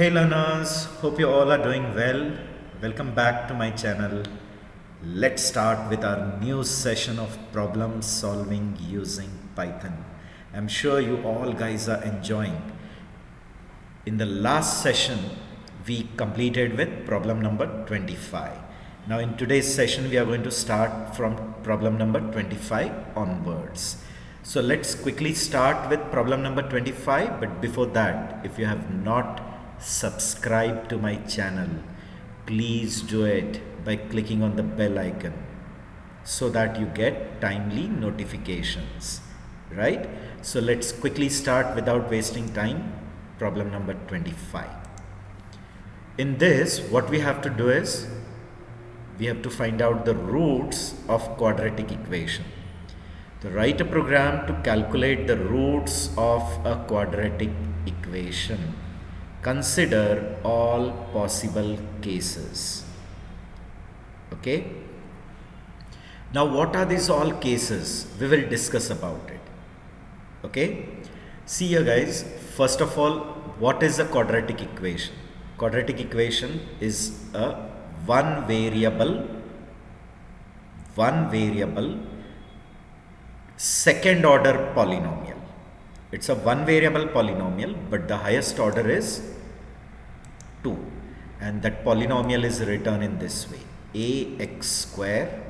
Hey learners, hope you all are doing well. Welcome back to my channel. Let's start with our new session of problem solving using Python. I'm sure you all guys are enjoying. In the last session, we completed with problem number 25. Now in today's session, we are going to start from problem number 25 onwards. So let's quickly start with problem number 25. But before that, if you have not subscribed to my channel, please do it by clicking on the bell icon so that you get timely notifications, right? So let's quickly start without wasting time. Problem number 25. In this, what we have to do is we have to find out the roots of quadratic equation. To write a program to calculate the roots of a quadratic equation, consider all possible cases. Okay. Now what are these all cases? We will discuss about it. Okay. See here guys, first of all, what is a quadratic equation? Quadratic equation is a one variable second order polynomial. It's a one variable polynomial, but the highest order is 2, and that polynomial is written in this way: ax square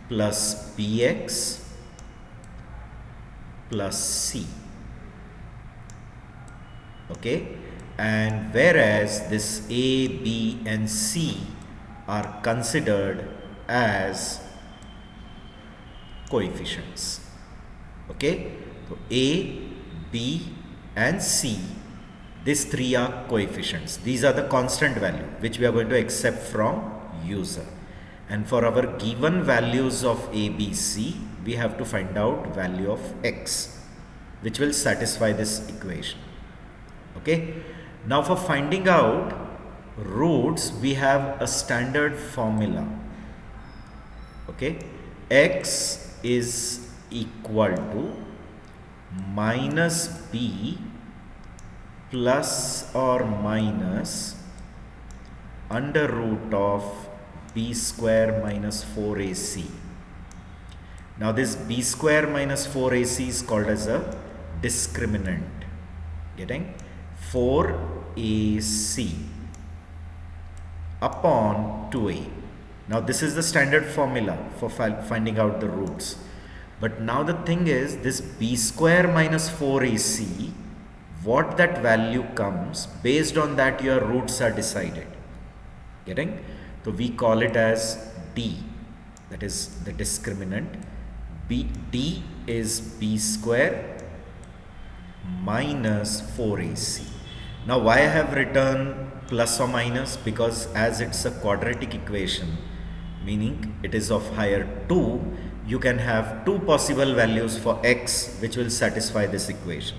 plus bx plus c. Okay, and whereas this a, b and c are considered as coefficients. Okay, so a, b and c, these three are coefficients. These are the constant value which we are going to accept from user, and for our given values of a, b, c, we have to find out value of x which will satisfy this equation. Okay, now for finding out roots, we have a standard formula. Okay, x is equal to minus b plus or minus under root of b square minus 4ac. Now this b square minus 4ac is called as a discriminant. Getting 4ac upon 2a. Now this is the standard formula for finding out the roots. But now the thing is, this b square minus 4ac, what that value comes, based on that your roots are decided. Getting? So we call it as d, that is the discriminant. D is b square minus 4ac. Now why I have written plus or minus? Because as it's a quadratic equation, meaning it is of higher 2, you can have two possible values for x which will satisfy this equation.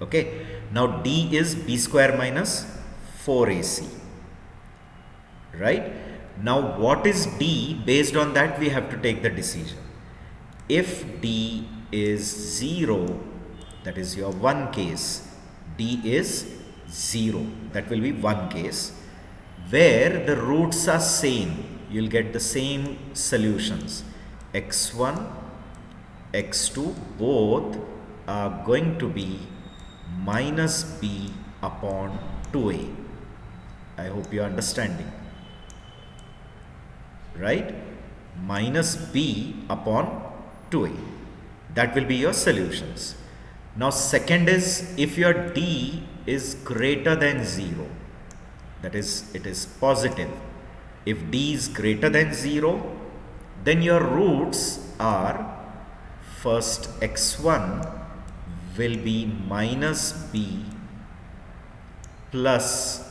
Okay, now d is b square minus 4ac, right? Now what is d? Based on that we have to take the decision. If d is 0, that is your one case, d is 0, that will be one case, where the roots are same, you'll get the same solutions. x1, x2 both are going to be minus b upon 2a. I hope you are understanding, right? Minus b upon 2a, that will be your solutions. Now second is, if your d is greater than 0, that is it is positive. If d is greater than 0, then your roots are, first x1 will be minus b plus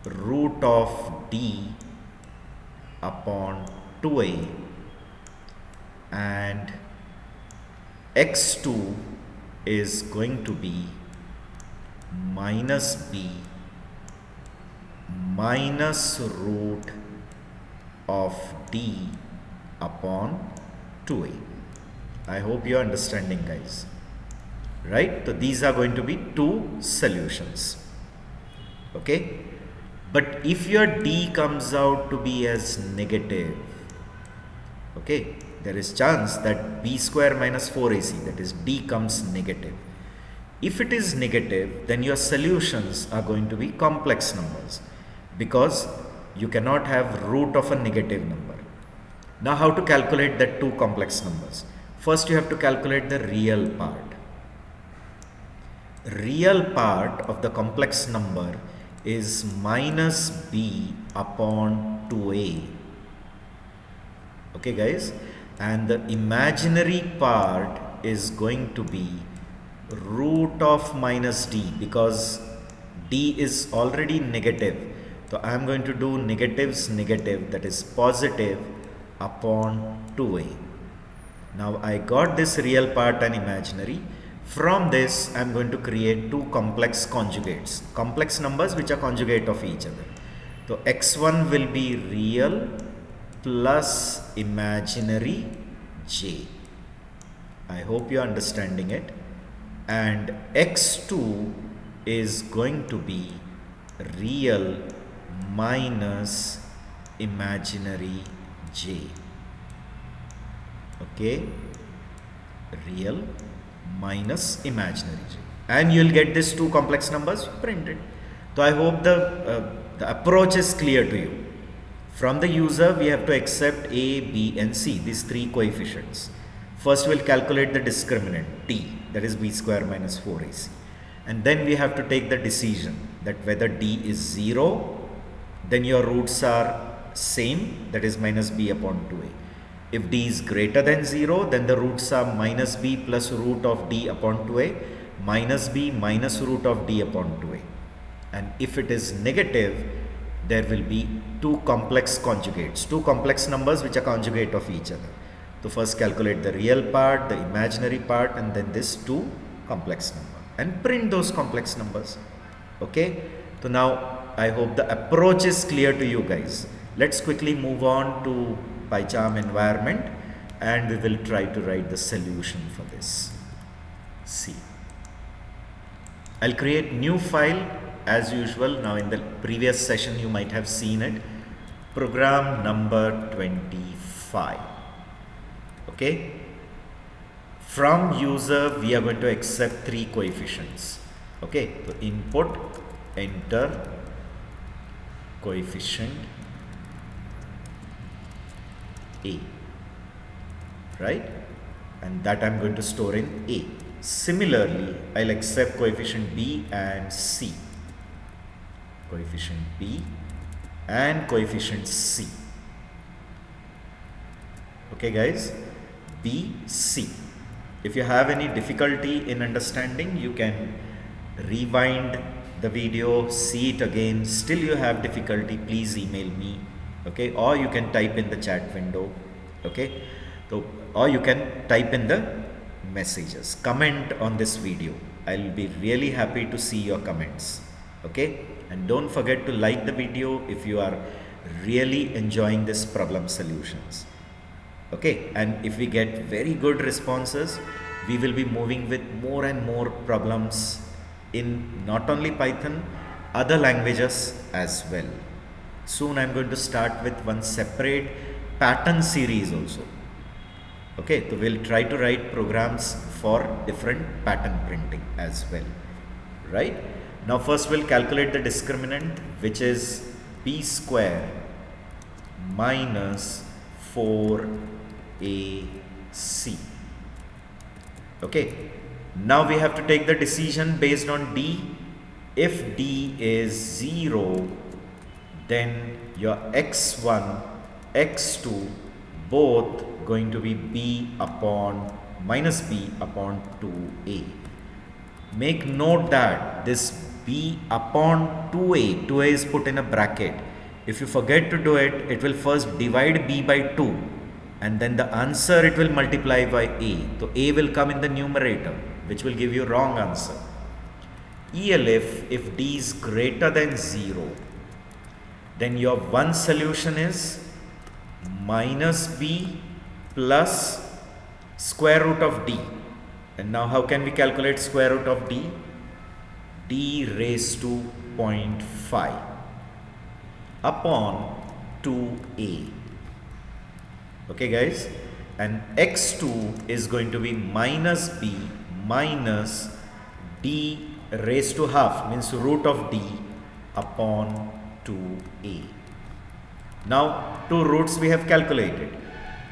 root of d upon 2a, and x2 is going to be minus b minus root of d upon 2a. I hope you are understanding, guys. right? So these are going to be two solutions, okay? But if your D comes out to be as negative, okay, there is chance that B square minus 4AC, that is D, comes negative. If it is negative, then your solutions are going to be complex numbers, because you cannot have root of a negative number. Now how to calculate that two complex numbers? First you have to calculate the real part. Real part of the complex number is minus B upon 2A. Okay guys, and the imaginary part is going to be root of minus D, because D is already negative. So I am going to do negatives negative, that is positive upon 2A. Now I got this real part and imaginary. From this I am going to create two complex conjugates, complex numbers which are conjugate of each other. So x1 will be real plus imaginary j. I hope you are understanding it. And x2 is going to be real minus imaginary j. Okay, real minus imaginary j, and you will get these two complex numbers printed. So I hope the approach is clear to you. From the user we have to accept a, b and c, these three coefficients. First we'll calculate the discriminant t, that is b square minus 4ac, and then we have to take the decision that whether d is 0, then your roots are same, that is minus b upon 2a. If d is greater than 0, then the roots are minus b plus root of d upon 2a, minus b minus root of d upon 2a. And if it is negative, there will be two complex conjugates, two complex numbers which are conjugate of each other. So first calculate the real part, the imaginary part, and then this two complex number, and print those complex numbers. Okay, so now I hope the approach is clear to you guys. Let's quickly move on to PyCharm environment, and we will try to write the solution for this. See, I'll create new file as usual. Now in the previous session you might have seen it, program number 25. Okay, from user we are going to accept three coefficients. Okay, so input, enter coefficient A, right, and that I'm going to store in A. Similarly, I'll accept coefficient B and C, coefficient B and coefficient C. Okay guys, B, C. If you have any difficulty in understanding, you can rewind the video, see it again. Still you have difficulty, please email me. Okay, or you can type in the chat window. Okay, so or you can type in the messages, comment on this video. I'll be really happy to see your comments. Okay, and don't forget to like the video if you are really enjoying this problem solutions. Okay, and if we get very good responses, we will be moving with more and more problems in not only Python, other languages as well. Soon I'm going to start with one separate pattern series also. Okay, so we'll try to write programs for different pattern printing as well. Right, now first we'll calculate the discriminant, which is b square minus 4ac. Okay, now we have to take the decision based on d. If d is 0, then your x1, x2 both going to be b upon minus b upon 2a. Make note that this b upon 2a, 2a is put in a bracket. If you forget to do it, it will first divide b by 2, and then the answer it will multiply by a. So a will come in the numerator, which will give you wrong answer. ELF, if d is greater than 0, then your one solution is minus b plus square root of d. And now how can we calculate square root of d? D raised to 0.5 upon 2a. Okay guys, and x2 is going to be minus b minus d raised to half, means root of d upon 2a. Now two roots we have calculated.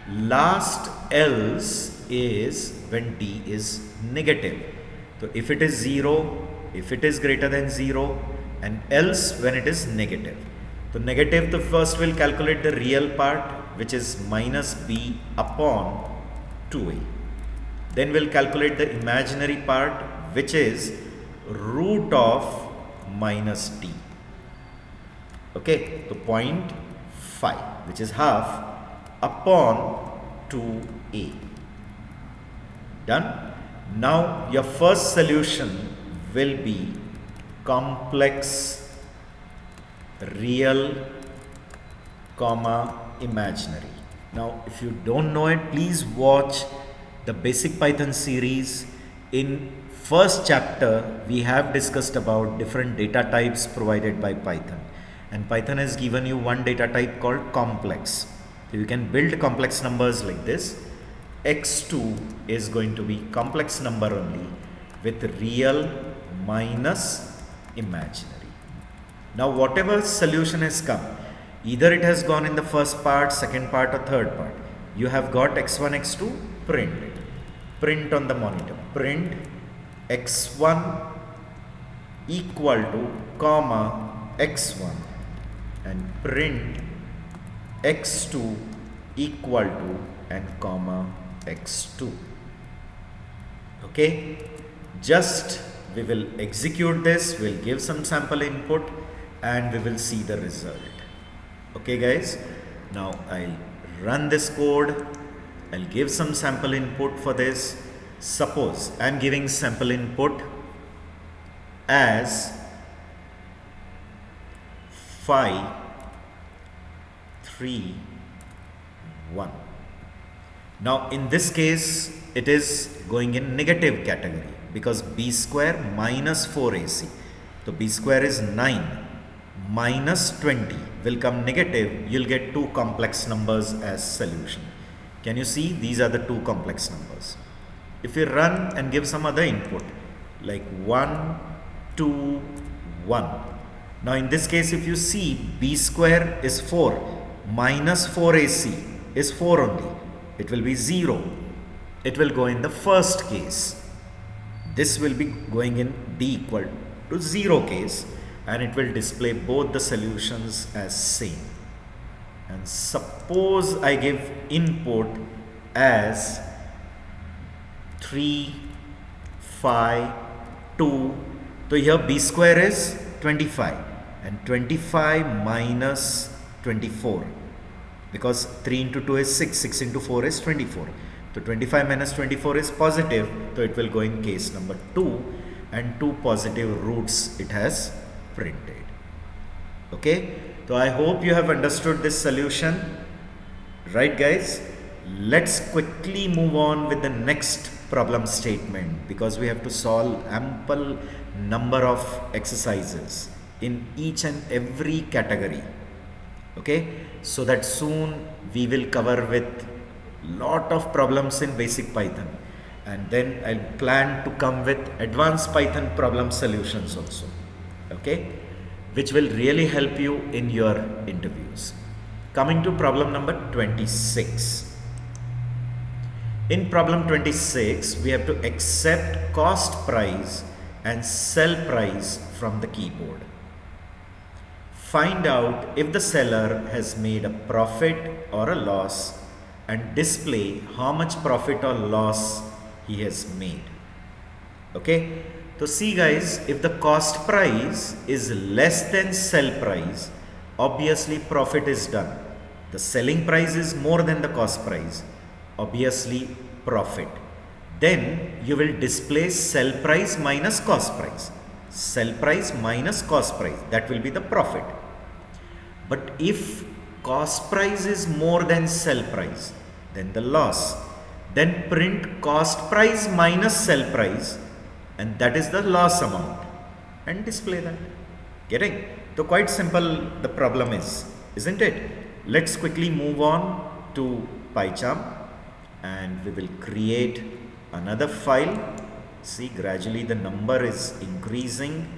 Last else is when d is negative. So if it is 0, if it is greater than 0, and else when it is negative. So negative, the first we'll calculate the real part, which is minus b upon 2a. Then we'll calculate the imaginary part, which is root of minus d. Okay, so 0.5, which is half upon 2a. Done? Now your first solution will be complex real comma imaginary. Now if you don't know it, please watch the basic Python series. In first chapter we have discussed about different data types provided by Python, and Python has given you one data type called complex. So you can build complex numbers like this. x2 is going to be complex number only with real minus imaginary. Now whatever solution has come, either it has gone in the first part, second part, or third part, you have got x1, x2, print it. Print on the monitor. Print x1 equal to comma x1 and print x2 equal to and comma x2. Okay, just we will execute this, we'll give some sample input and we will see the result. Okay guys, now I'll run this code, I'll give some sample input for this. Suppose I'm giving sample input as 5, 3, 1. Now in this case it is going in negative category because b square minus 4ac. So b square is 9 minus 20 will come negative. You'll get two complex numbers as solution. Can you see? These are the two complex numbers. If we run and give some other input like 1, 2, 1. Now in this case if you see, b square is 4 minus 4ac is 4 only. It will be 0. It will go in the first case. This will be going in d equal to 0 case, and it will display both the solutions as same. And suppose I give input as 3, 5, 2. So here b square is 25 and 25 minus 24, because 3 into 2 is 6, 6 into 4 is 24. So 25 minus 24 is positive, so it will go in case number 2, and two positive roots it has printed. Okay, so I hope you have understood this solution, right guys? Let's quickly move on with the next problem statement, because we have to solve ample number of exercises in each and every category. Okay, so that soon we will cover with lot of problems in basic Python, and then I'll plan to come with advanced Python problem solutions also. Okay, which will really help you in your interviews. Coming to problem number 26. In problem 26, we have to accept cost price and sell price from the keyboard. Find out if the seller has made a profit or a loss and display how much profit or loss he has made. Okay, so see guys, if the cost price is less than sell price, obviously profit is done. The selling price is more than the cost price, obviously profit. Then you will display sell price minus cost price. Sell price minus cost price, that will be the profit. But if cost price is more than sell price, then the loss. Then print cost price minus sell price, and that is the loss amount, and display that. Getting? So quite simple the problem is, isn't it? Let's quickly move on to PyCharm, and we will create another file. See, gradually the number is increasing.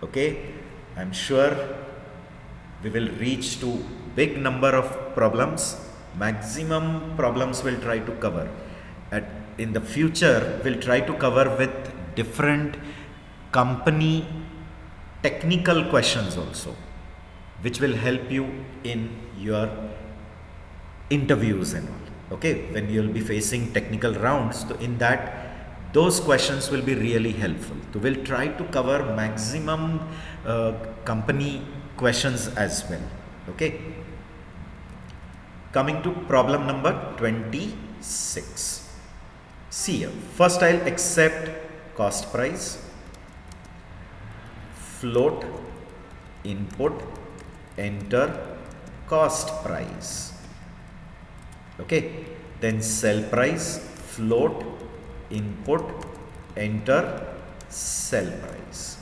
Okay, I'm sure we will reach to big number of problems. Maximum problems we'll try to cover. In the future, we'll try to cover with different company technical questions also, which will help you in your interviews and all. Okay, when you'll be facing technical rounds, so in that those questions will be really helpful. So we'll try to cover maximum company questions as well. Okay, coming to problem number 26. See here, first I'll accept cost price, float, input, enter cost price. Okay, then sell price, float, input, enter sell price.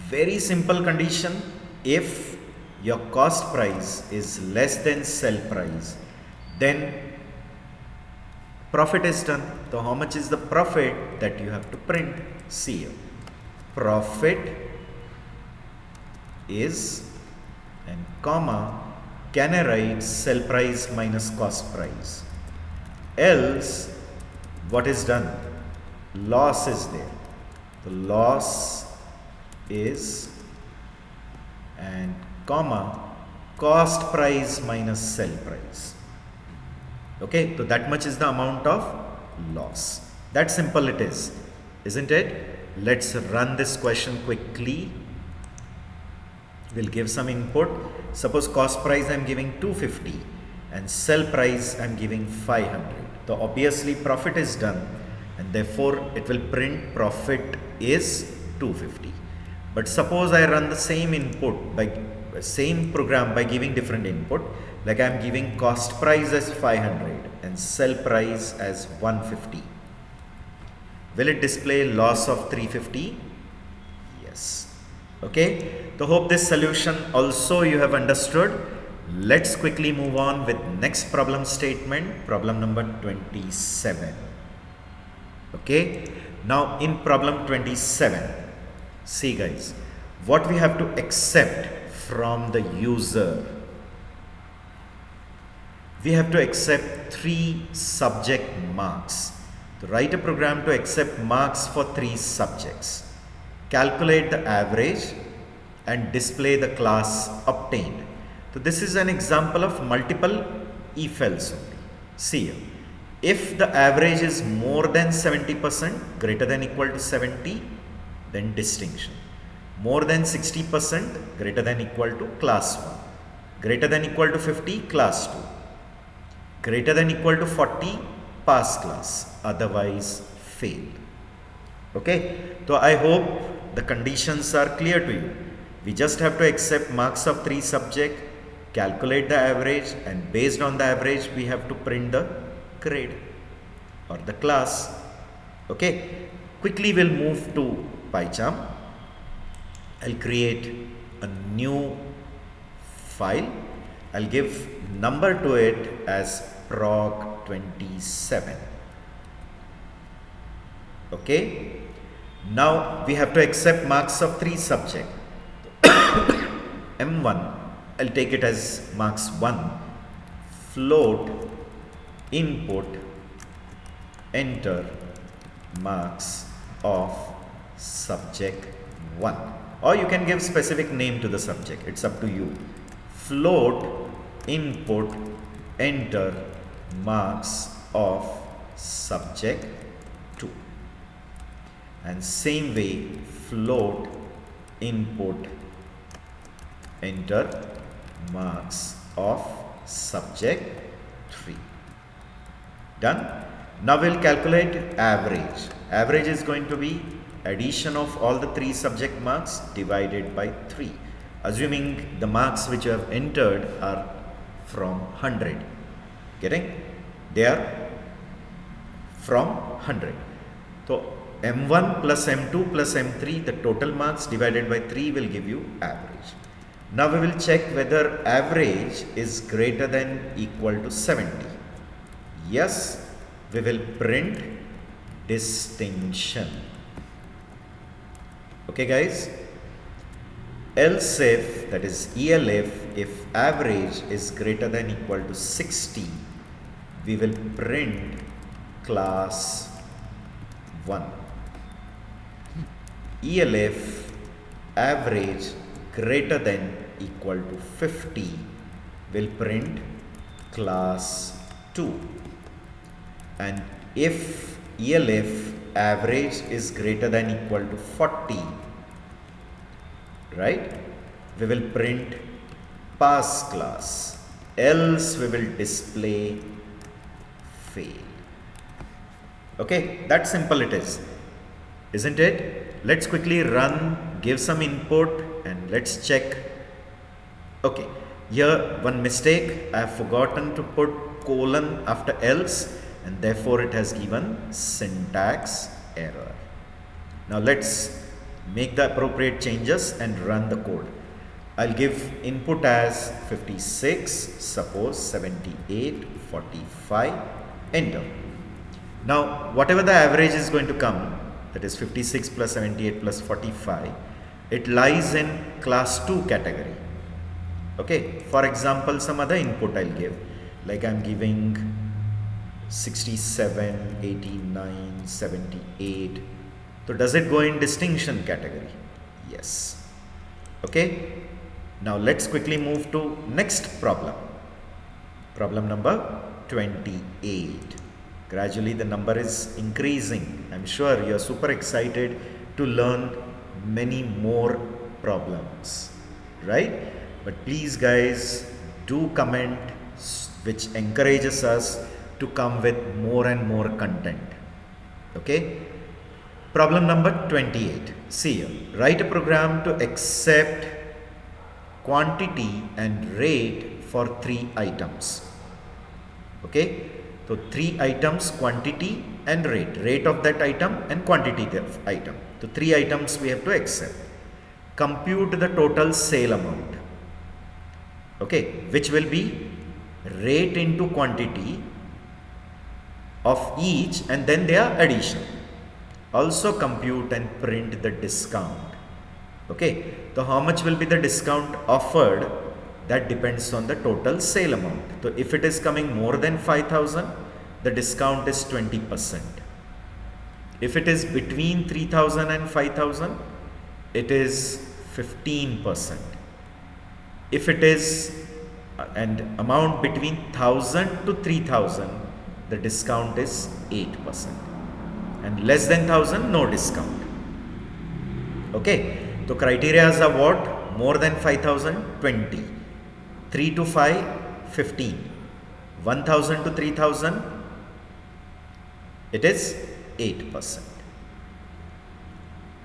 Very simple condition. If your cost price is less than sell price, then profit is done. So how much is the profit that you have to print? See here, profit is, and comma, can I write sell price minus cost price? Else what is done? Loss is there. The loss is, and comma, cost price minus sell price. Okay, so that much is the amount of loss. That simple it is, isn't it? Let's run this question quickly. We'll give some input. Suppose cost price I'm giving 250 and sell price I'm giving 500. So obviously profit is done, and therefore it will print profit is 250. But suppose I run the same input by same program by giving different input, like I'm giving cost price as 500 and sell price as 150. Will it display loss of 350? Yes. Okay, so hope this solution also you have understood. Let's quickly move on with next problem statement, problem number 27. Okay, now in problem 27, see guys, what we have to accept from the user. We have to accept 3 subject marks. To write a program to accept marks for 3 subjects. Calculate the average and display the class obtained. So this is an example of multiple if else only. See here, if the average is more than 70%, greater than equal to 70, then distinction. More than 60%, greater than equal to class 1. Greater than equal to 50, class 2. Greater than equal to 40, pass class, otherwise fail. Okay, so I hope the conditions are clear to you. We just have to accept marks of 3 subjects, calculate the average, and based on the average we have to print the grade or the class. Okay, quickly we'll move to PyCharm. I'll create a new file. I'll give number to it as prog27. Okay, now we have to accept marks of 3 subjects. M1, I'll take it as marks 1, float, input, enter marks of subject 1, or you can give specific name to the subject, it's up to you. Float, input, enter marks of subject 2, and same way float, input, enter marks of subject 3. Done. Now we'll calculate average. Average is going to be addition of all the 3 subject marks divided by 3, assuming the marks which you have entered are from 100. Getting? They are from 100. So M1 plus M2 plus M3, the total marks divided by 3 will give you average. Now we will check whether average is greater than equal to 70. Yes, we will print distinction. Okay guys, else if, that is ELF, if average is greater than equal to 60, we will print class 1. ELF average greater than equal to 50 will print class 2. And if ELF average is greater than equal to 40, right, we will print pass class, else we will display fail. Okay, that simple it is, isn't it? Let's quickly run, give some input, and let's check. Okay, here one mistake, I have forgotten to put colon after else, and therefore it has given syntax error. Now let's make the appropriate changes and run the code. I'll give input as 56, suppose 78, 45, enter. Now whatever the average is going to come, that is 56 plus 78 plus 45, it lies in class 2 category. Okay, for example, some other input I'll give, like I'm giving 67, 89, 78. So does it go in distinction category? Yes. Okay, now let's quickly move to next problem. Problem number 28. Gradually the number is increasing. I'm sure you're super excited to learn many more problems, right? But please guys, do comment, which encourages us to come with more and more content. Okay, problem number 28. See here, write a program to accept quantity and rate for 3 items. Okay, so 3 items, quantity and rate of that item and quantity of item. So 3 items we have to accept. Compute the total sale amount, okay, which will be rate into quantity of each and then their addition. Also compute and print the discount. Okay, so how much will be the discount offered? That depends on the total sale amount. So if it is coming more than 5,000, the discount is 20%. If it is between 3,000 and 5,000, it is 15%. If it is an amount between 1,000 to 3,000, the discount is 8%. And less than 1,000, no discount. Okay, so criteria are what? More than 5,000, 20. 3 to 5, 15. 1,000 to 3,000, it is 8%.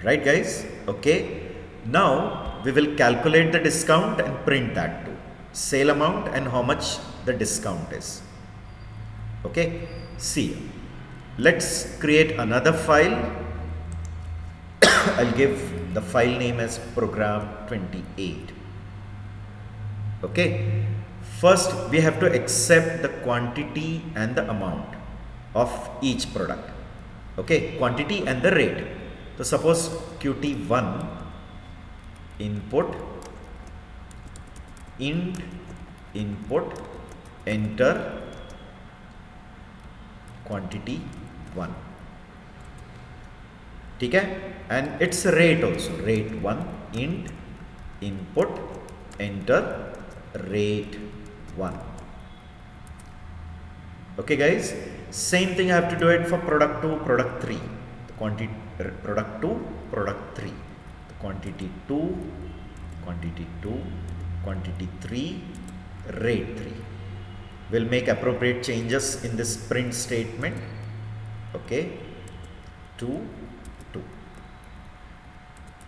Right guys? Okay. Now we will calculate the discount and print that too. Sale amount and how much the discount is. Okay. See, let's create another file. I'll give the file name as program 28. Okay. First we have to accept the quantity and the amount of each product. Okay, quantity and the rate. So suppose qt1 input int input enter quantity 1. Okay, and its rate also, rate 1 int input enter rate 1. Okay guys, same thing I have to do it for product 2, product 3. The quantity product 2, product 3. The quantity 2, quantity 2, quantity 3, rate 3. We'll make appropriate changes in this print statement. Okay, 2, 2.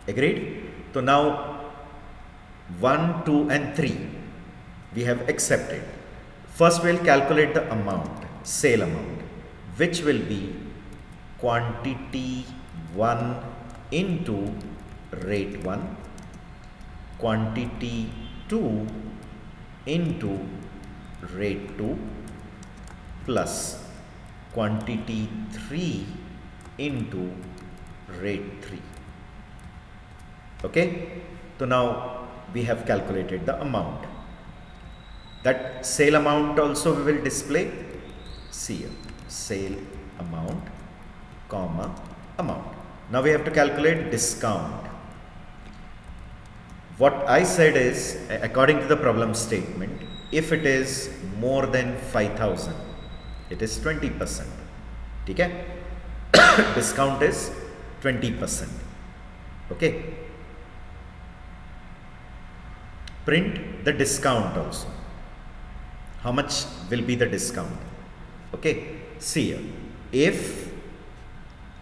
Agreed? So now 1, 2 and 3 we have accepted. First we'll calculate the amount, sale amount, which will be quantity 1 into rate 1, quantity 2 into rate 2 plus quantity 3 into rate 3. Okay, so now we have calculated the amount. That sale amount also we will display. See here, sale amount, comma, amount. Now we have to calculate discount. What I said is, according to the problem statement, if it is more than 5,000, it is 20%. Okay? Discount is 20%. Okay? Print the discount also. How much will be the discount? Okay? See here. If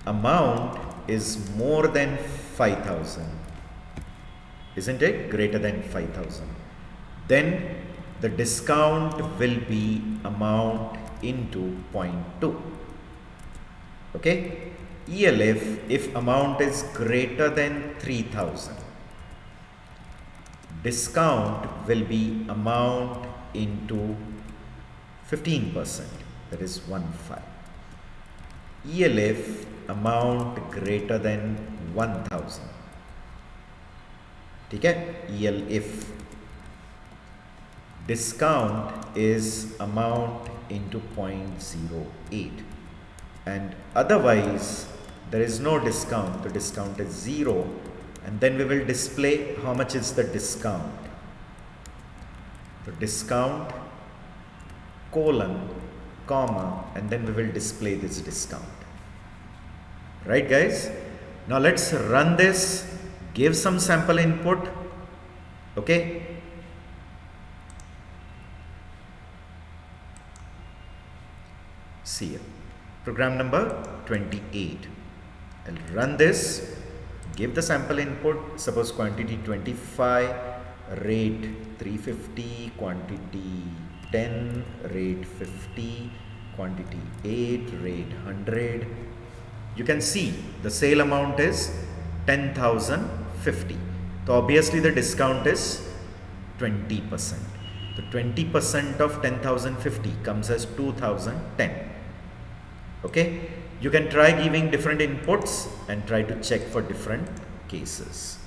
amount is more than 5,000, isn't it? Greater than 5,000. Then the discount will be amount into 0.2. Okay? ELF, if amount is greater than 3,000, discount will be amount into 15%, that is 1/5. ELF, amount greater than 1,000. Okay? ELF, discount is amount into 0.08, and otherwise there is no discount, the discount is 0, and then we will display how much is the discount. The discount, colon, comma, and then we will display this discount. Right, guys? Now let's run this, give some sample input. Okay? See here, program number 28. I'll run this, give the sample input, suppose quantity 25, rate 350, quantity 10, rate 50, quantity 8, rate 100. You can see the sale amount is 10,050. So obviously the discount is 20%. The 20% of 10,050 comes as 2,010. Okay, you can try giving different inputs and try to check for different cases.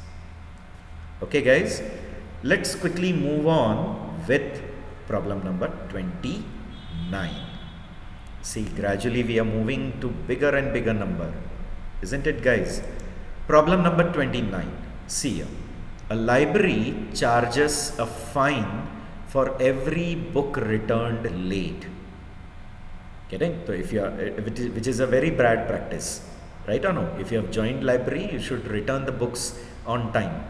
Okay, guys, let's quickly move on with problem number 29. See, gradually we are moving to bigger and bigger number, isn't it, guys? Problem number 29. See here, a library charges a fine for every book returned late. Getting? So if you are, which is a very bad practice, right or no? If you have joined library, you should return the books on time,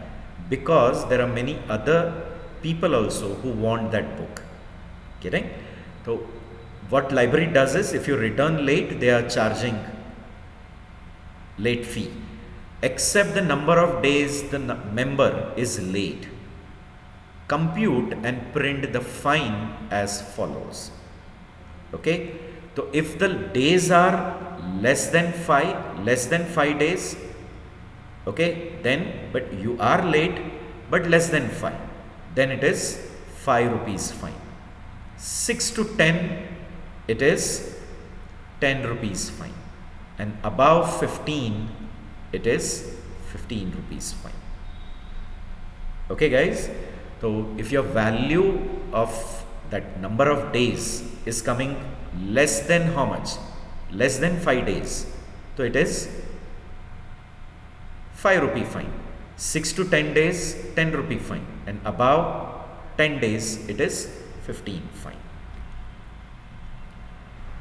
because there are many other people also who want that book. Getting? So what library does is, if you return late, they are charging late fee, except the number of days the member is late. Compute and print the fine as follows. Okay? So if the days are less than 5 days, okay, then, but you are late but less than 5, then it is 5 rupees fine. 6 to 10, it is 10 rupees fine, and above 15, it is 15 rupees fine. Okay, guys, so if your value of that number of days is coming less than how much? Less than 5 days. So it is 5 rupee fine. 6 to 10 days, 10 rupee fine. And above 10 days, it is 15 fine.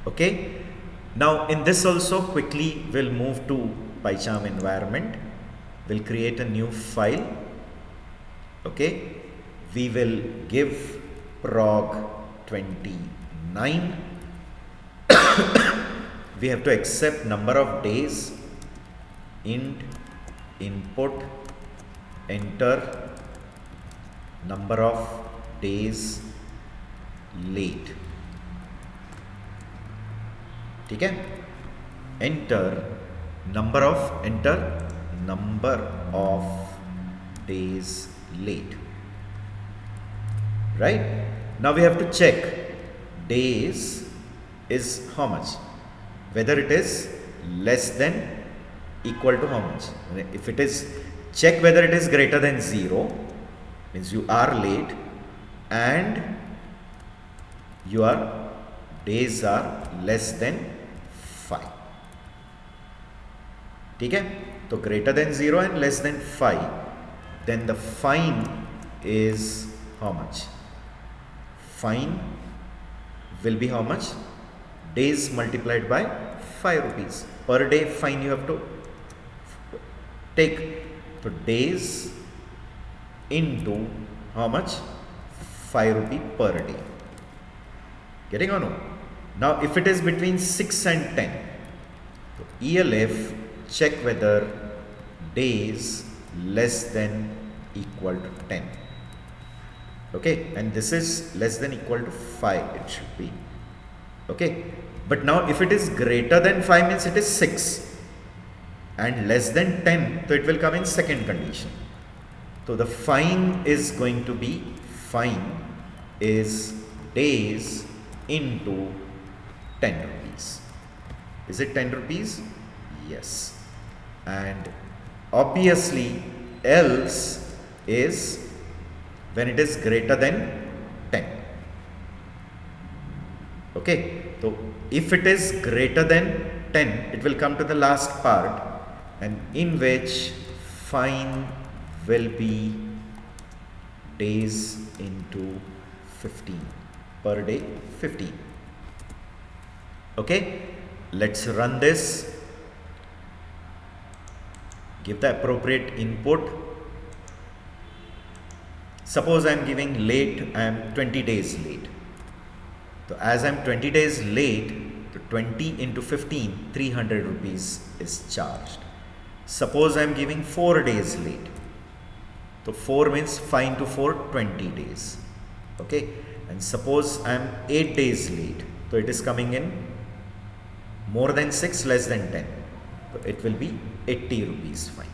Okay. Now in this also, quickly we'll move to PyCharm environment. We'll create a new file. Okay. We will give prog 29. We have to accept number of days, int input, enter number of days late. ठीक है? enter number of days late. Right? Now we have to check days is how much, whether it is less than equal to how much. If it is, check whether it is greater than 0, means you are late and your days are less than 5. ठीक है, तो greater than 0 and less than 5, then the fine is how much? Fine will be how much? Days multiplied by 5 rupees. Per day fine you have to take. So days into how much? 5 rupee per day. Getting or no? Now if it is between 6 and 10, so ELF check whether days less than equal to 10. Okay, and this is less than equal to 5 it should be. Okay, but now if it is greater than 5 means it is 6 and less than 10, so it will come in second condition. So the fine is going to be, fine is days into 10 rupees. Is it 10 rupees? Yes. And obviously else is when it is greater than 10. Okay, so if it is greater than 10, it will come to the last part, and in which fine will be days into 15, per day 15. Okay, let's run this, give the appropriate input. Suppose I am giving late, I am 20 days late. So as I am 20 days late, the 20 into 15, 300 rupees is charged. Suppose I am giving 4 days late. So 4 means fine to 4, 20 days. Okay, and suppose I am 8 days late. So it is coming in more than 6, less than 10. So it will be 80 rupees fine.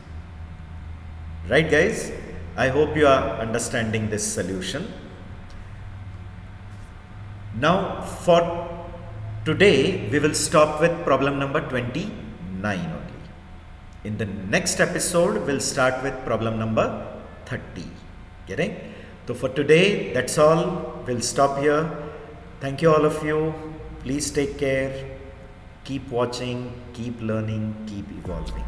Right guys, I hope you are understanding this solution. Now for today we will stop with problem number 29 only. In the next episode we'll start with problem number 30. Getting? So for today that's all. We'll stop here. Thank you all of you. Please take care. Keep watching, keep learning, keep evolving.